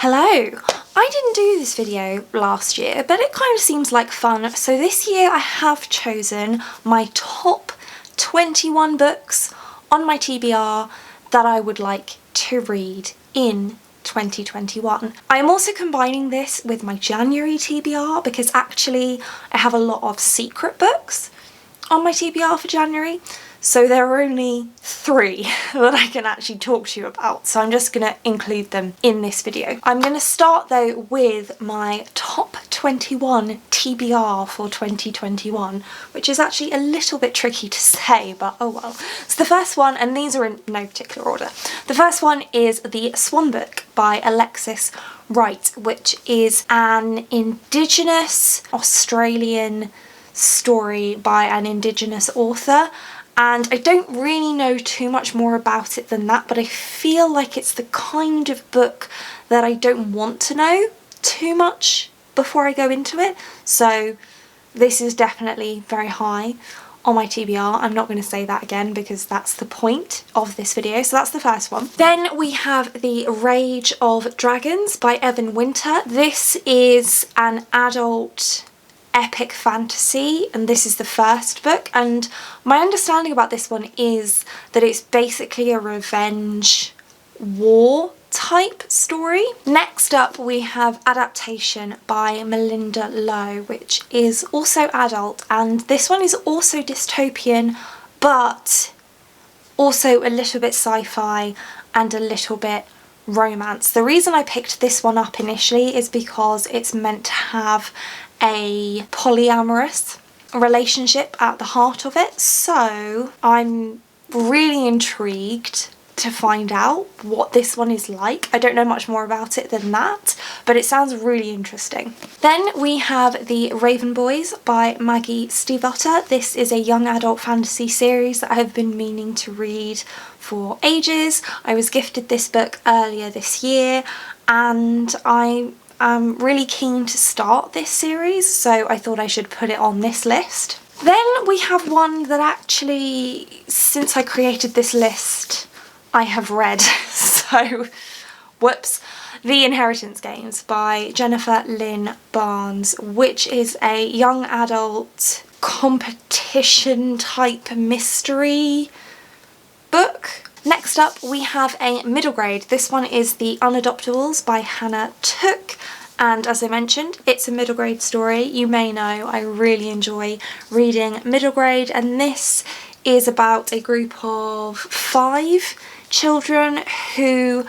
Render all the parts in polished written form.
Hello! I didn't do this video last year, but it kind of seems like fun, so this year I have chosen my top 21 books on my TBR that I would like to read in 2021. I'm also combining this with my January TBR because actually I have a lot of secret books on my TBR for January. So there are only 3 that I can actually talk to you about, so I'm just going to include them in this video. I'm going to start though with my top 21 TBR for 2021, which is actually a little bit tricky to say, but oh well. So the first one, and these are in no particular order, the first one is The Swan Book by Alexis Wright, which is an Indigenous Australian story by an Indigenous author. And I don't really know too much more about it than that, but I feel like it's the kind of book that I don't want to know too much before I go into it. So this is definitely very high on my TBR. I'm not going to say that again because that's the point of this video. So that's the first one. Then we have The Rage of Dragons by Evan Winter. This is an adult epic fantasy, and this is the first book, and my understanding about this one is that it's basically a revenge war type story. Next up we have Adaptation by Melinda Lowe, which is also adult, and this one is also dystopian but also a little bit sci-fi and a little bit romance. The reason I picked this one up initially is because it's meant to have a polyamorous relationship at the heart of it, so I'm really intrigued to find out what this one is like. I don't know much more about it than that, but it sounds really interesting. Then we have The Raven Boys by Maggie Stiefvater. This is a young adult fantasy series that I have been meaning to read for ages. I was gifted this book earlier this year and I'm really keen to start this series, so I thought I should put it on this list. Then we have one that actually, since I created this list, I have read, so whoops. The Inheritance Games by Jennifer Lynn Barnes, which is a young adult competition type mystery book. Next up we have a middle grade. This one is The Unadoptables by Hannah Took, and as I mentioned, it's a middle grade story. You may know I really enjoy reading middle grade, and this is about a group of 5 children who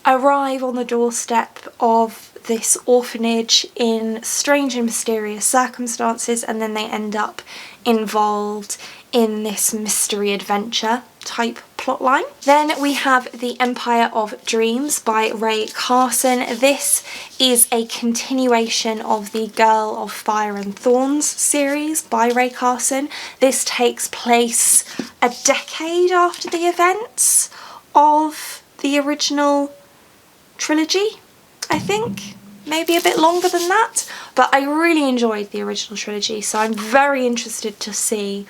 arrive on the doorstep of this orphanage in strange and mysterious circumstances, and then they end up involved in this mystery adventure type plotline. Then we have The Empire of Dreams by Ray Carson. This is a continuation of the Girl of Fire and Thorns series by Ray Carson. This takes place a decade after the events of the original trilogy, I think. Maybe a bit longer than that, but I really enjoyed the original trilogy, so I'm very interested to see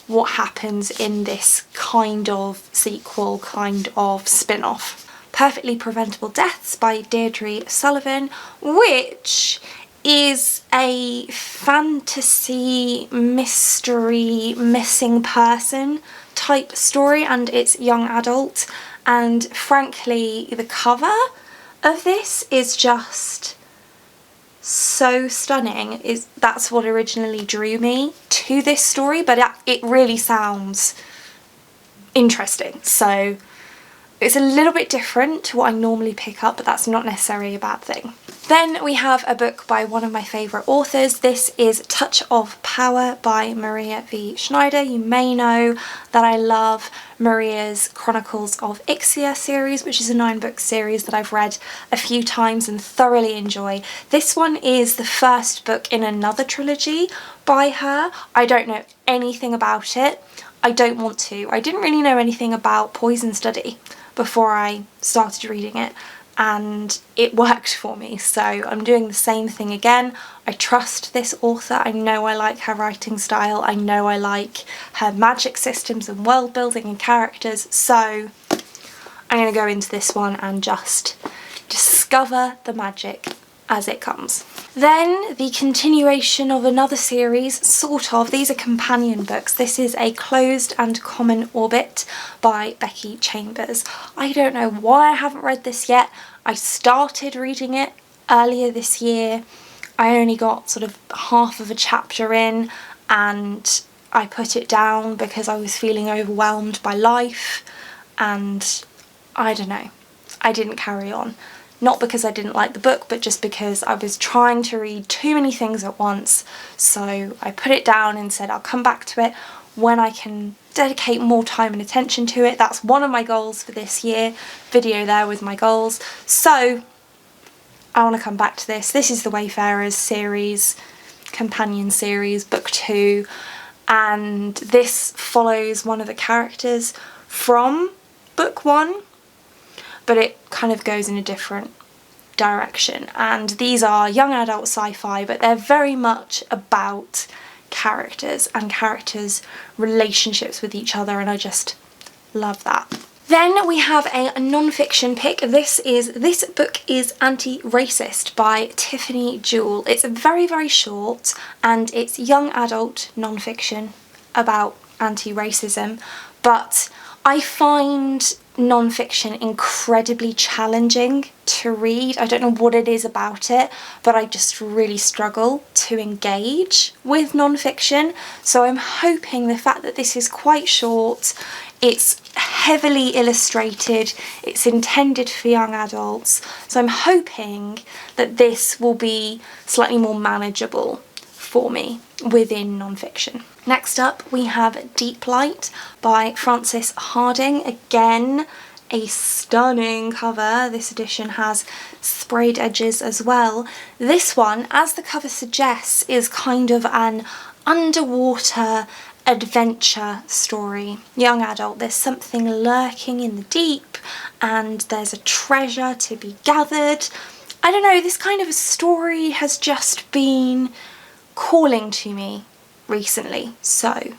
what happens in this kind of sequel, kind of spin-off. Perfectly Preventable Deaths by Deirdre Sullivan, which is a fantasy mystery missing person type story, and it's young adult, and frankly the cover of this is just so stunning. That's what originally drew me to this story, but it really sounds interesting, so it's a little bit different to what I normally pick up, but that's not necessarily a bad thing. Then we have a book by one of my favourite authors. This is Touch of Power by Maria V. Schneider. You may know that I love Maria's Chronicles of Ixia series, which is a 9-book series that I've read a few times and thoroughly enjoy. This one is the first book in another trilogy by her. I don't know anything about it. I don't want to. I didn't really know anything about Poison Study before I started reading it, and it worked for me, so I'm doing the same thing again. I trust this author. I know I like her writing style. I know I like her magic systems and world building and characters, so I'm going to go into this one and just discover the magic as it comes. Then the continuation of another series, sort of. These are companion books. This is A Closed and Common Orbit by Becky Chambers. I don't know why I haven't read this yet. I started reading it earlier this year. I only got sort of half of a chapter in and I put it down because I was feeling overwhelmed by life, and I don't know, I didn't carry on. Not because I didn't like the book, but just because I was trying to read too many things at once. So I put it down and said I'll come back to it when I can dedicate more time and attention to it. That's one of my goals for this year. Video there with my goals. So I want to come back to this. This is the Wayfarers series, companion series, book 2. And this follows one of the characters from book 1. But it kind of goes in a different direction. And these are young adult sci-fi, but they're very much about characters and characters' relationships with each other, and I just love that. Then we have a non-fiction pick. This book is Anti-Racist by Tiffany Jewell. It's very, very short, and it's young adult non-fiction about anti-racism, but I find non-fiction incredibly challenging to read. I don't know what it is about it, but I just really struggle to engage with non-fiction. So I'm hoping the fact that this is quite short, it's heavily illustrated, it's intended for young adults, so I'm hoping that this will be slightly more manageable for me within non-fiction. Next up we have Deep Light by Frances Harding. Again, a stunning cover. This edition has sprayed edges as well. This one, as the cover suggests, is kind of an underwater adventure story. Young adult, there's something lurking in the deep and there's a treasure to be gathered. I don't know, this kind of a story has just been calling to me recently, so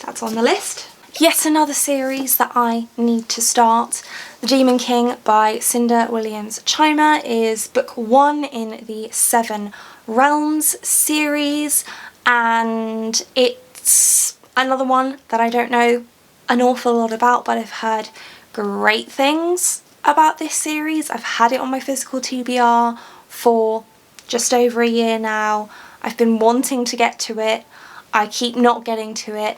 that's on the list. Yet another series that I need to start. The Demon King by Cinda Williams Chimer is book 1 in the 7 Realms series, and it's another one that I don't know an awful lot about, but I've heard great things about this series. I've had it on my physical TBR for just over a year now. I've been wanting to get to it. I keep not getting to it.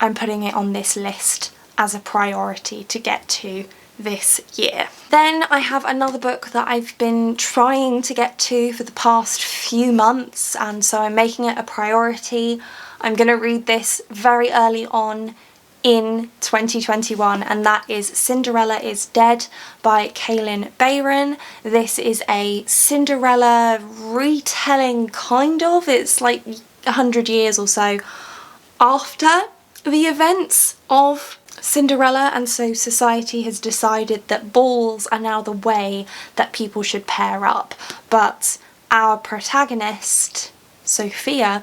I'm putting it on this list as a priority to get to this year. Then I have another book that I've been trying to get to for the past few months, and so I'm making it a priority. I'm going to read this very early on in 2021, and that is Cinderella is Dead by Kaylin Bayron. This is a Cinderella retelling, kind of. It's like 100 years or so after the events of Cinderella, and so society has decided that balls are now the way that people should pair up. But our protagonist, Sophia,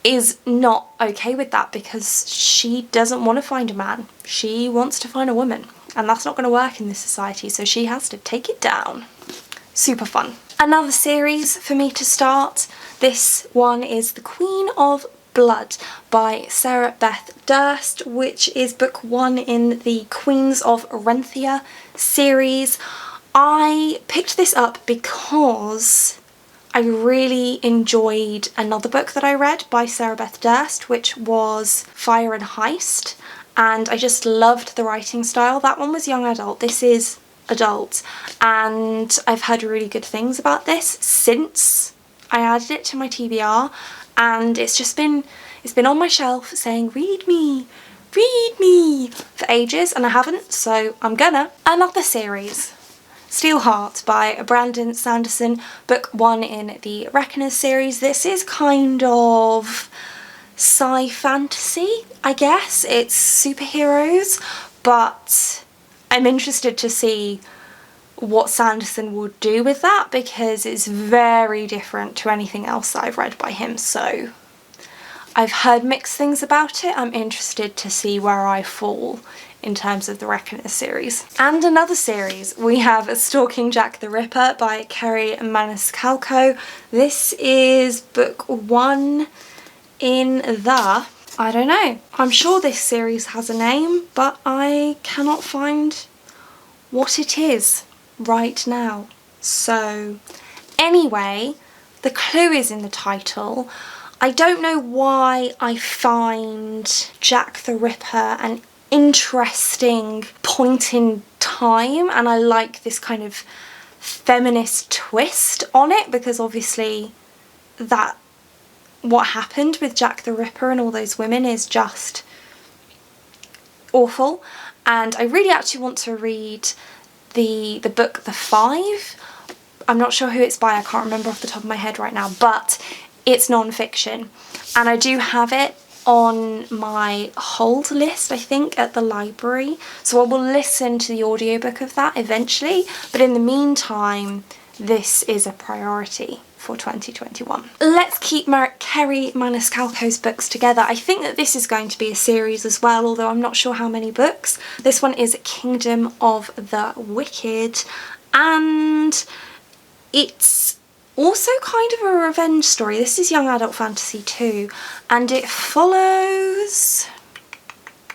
is not okay with that because she doesn't want to find a man. She wants to find a woman, and that's not going to work in this society, so she has to take it down. Super fun. Another series for me to start. This one is The Queen of Blood by Sarah Beth Durst, which is book 1 in the Queens of Renthia series. I picked this up because I really enjoyed another book that I read by Sarah Beth Durst, which was Fire and Heist, and I just loved the writing style. That one was young adult, this is adult, and I've heard really good things about this since I added it to my TBR, and it's been on my shelf saying read me for ages, and I haven't, so I'm gonna. Another series, Steelheart by Brandon Sanderson, book 1 in the Reckoners series. This is kind of sci-fantasy, I guess. It's superheroes, but I'm interested to see what Sanderson will do with that because it's very different to anything else that I've read by him. So I've heard mixed things about it. I'm interested to see where I fall in terms of the Reckoners series. And another series, we have Stalking Jack the Ripper by Kerry Maniscalco. This is book 1 in the... I don't know. I'm sure this series has a name, but I cannot find what it is right now. So anyway, the clue is in the title. I don't know why I find Jack the Ripper an interesting point in time, and I like this kind of feminist twist on it, because obviously that what happened with Jack the Ripper and all those women is just awful. And I really actually want to read the book The Five. I'm not sure who it's by, I can't remember off the top of my head right now, but it's non-fiction, and I do have it on my hold list, I think, at the library, so I will listen to the audiobook of that eventually, but in the meantime this is a priority for 2021. Let's keep Kerry Maniscalco's books together. I think that this is going to be a series as well, although I'm not sure how many books. This one is Kingdom of the Wicked, and it's also kind of a revenge story. This is young adult fantasy too, and it follows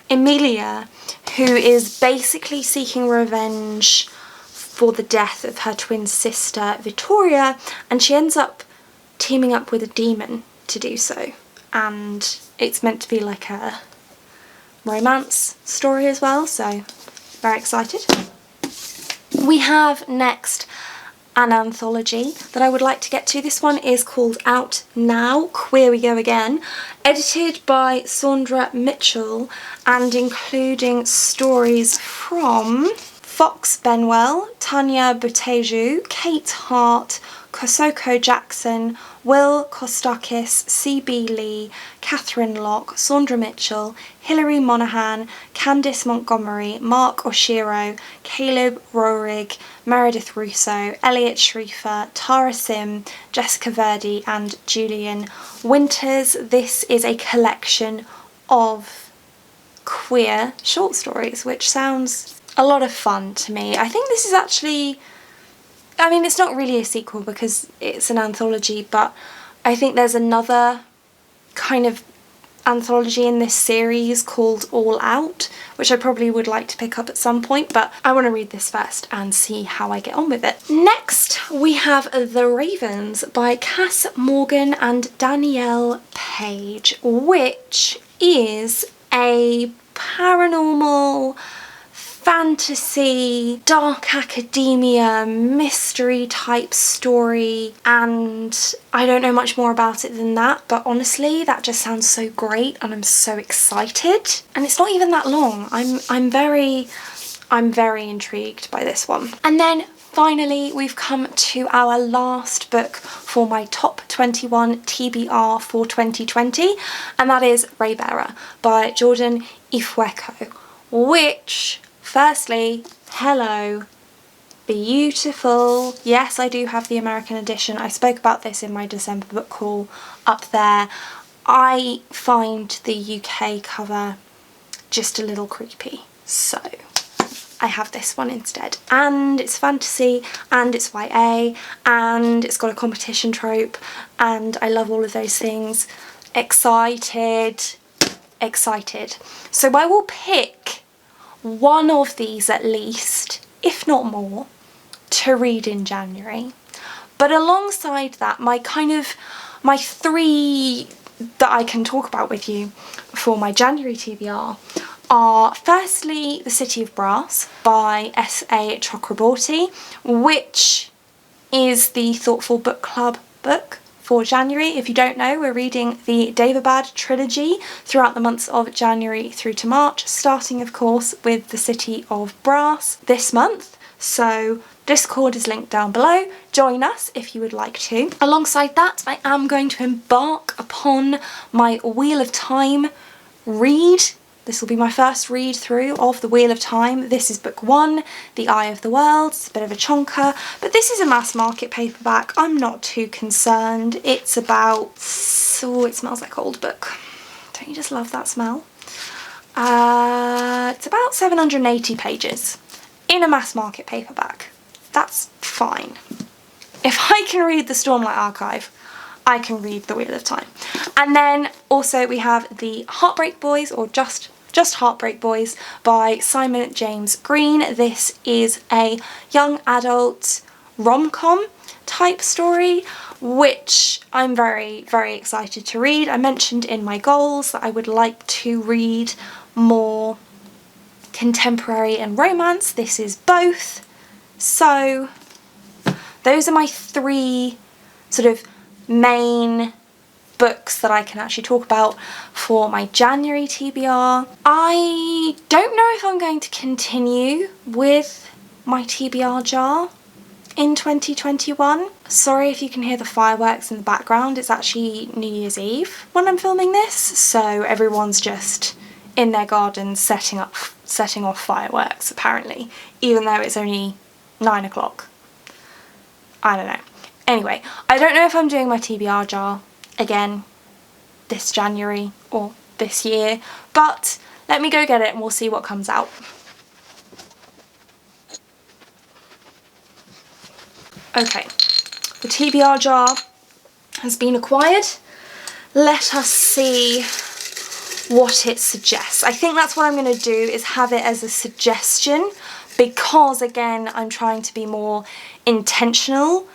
Emilia, who is basically seeking revenge for the death of her twin sister Vittoria, and she ends up teaming up with a demon to do so, and it's meant to be like a romance story as well, so very excited. We have next an anthology that I would like to get to. This one is called Out Now, Queer We Go Again, edited by Sandra Mitchell and including stories from Fox Benwell, Tanya Buteju, Kate Hart, Kosoko Jackson, Will Kostakis, C.B. Lee, Catherine Locke, Sandra Mitchell, Hilary Monaghan, Candice Montgomery, Mark Oshiro, Caleb Roerig, Meredith Russo, Elliot Schreifer, Tara Sim, Jessica Verdi and Julian Winters. This is a collection of queer short stories, which sounds a lot of fun to me. I think this is actually, I mean, it's not really a sequel because it's an anthology, but I think there's another kind of anthology in this series called All Out, which I probably would like to pick up at some point, but I want to read this first and see how I get on with it. Next, we have The Ravens by Cass Morgan and Danielle Page, which is a paranormal fantasy, dark academia, mystery type story, and I don't know much more about it than that, but honestly that just sounds so great and I'm so excited. And it's not even that long. I'm very intrigued by this one. And then finally we've come to our last book for my top 21 TBR for 2020, and that is Raybearer by Jordan Ifweko, which, firstly, hello, beautiful. Yes, I do have the American edition. I spoke about this in my December book haul up there. I find the UK cover just a little creepy, so I have this one instead. And it's fantasy, and it's YA, and it's got a competition trope, and I love all of those things. Excited. So I will pick one of these at least, if not more, to read in January. But alongside that, my three that I can talk about with you for my January TBR are, firstly, The City of Brass by S.A. Chakraborty, which is the Thoughtful Book Club book for January. If you don't know, we're reading the Daevabad trilogy throughout the months of January through to March, starting of course with The City of Brass this month. So Discord is linked down below. Join us if you would like to. Alongside that, I am going to embark upon my Wheel of Time read. This will be my first read through of the Wheel of Time. This is book 1, The Eye of the World. It's a bit of a chonker, but this is a mass market paperback. I'm not too concerned. It's about, oh, it smells like old book. Don't you just love that smell? It's about 780 pages in a mass market paperback. That's fine. If I can read the Stormlight Archive, I can read The Wheel of Time. And then also we have The Heartbreak Boys, or just Heartbreak Boys by Simon James Green. This is a young adult rom-com type story, which I'm very, very excited to read. I mentioned in my goals that I would like to read more contemporary and romance. This is both. So those are my three sort of main books that I can actually talk about for my January TBR. I don't know if I'm going to continue with my TBR jar in 2021. Sorry if you can hear the fireworks in the background. It's actually New Year's Eve when I'm filming this, so everyone's just in their gardens setting off fireworks apparently, even though it's only 9 o'clock. I don't know. Anyway, I don't know if I'm doing my TBR jar again this January or this year, but let me go get it and we'll see what comes out. Okay, the TBR jar has been acquired. Let us see what it suggests. I think that's what I'm going to do, is have it as a suggestion, because again I'm trying to be more intentional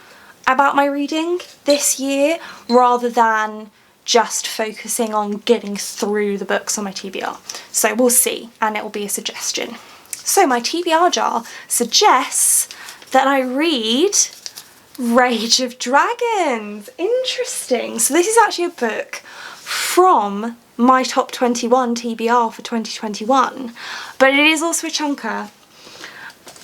about my reading this year rather than just focusing on getting through the books on my TBR. So we'll see, and it will be a suggestion. So my TBR jar suggests that I read Rage of Dragons. Interesting. So this is actually a book from my top 21 TBR for 2021, but it is also a chunker.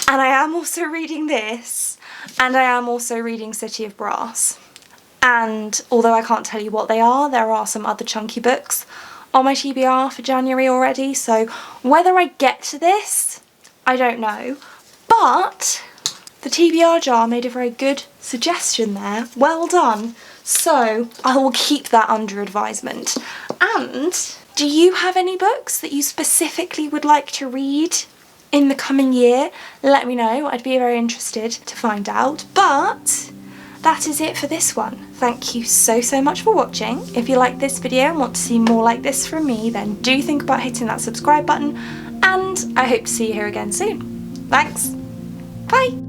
And I am also reading this, and I am also reading City of Brass. And although I can't tell you what they are, there are some other chunky books on my TBR for January already, so whether I get to this, I don't know. But the TBR jar made a very good suggestion there. Well done. So I will keep that under advisement. And do you have any books that you specifically would like to read in the coming year? Let me know. I'd be very interested to find out. But that is it for this one. Thank you so much for watching. If you like this video and want to see more like this from me, then do think about hitting that subscribe button, and I hope to see you here again soon. Thanks. Bye.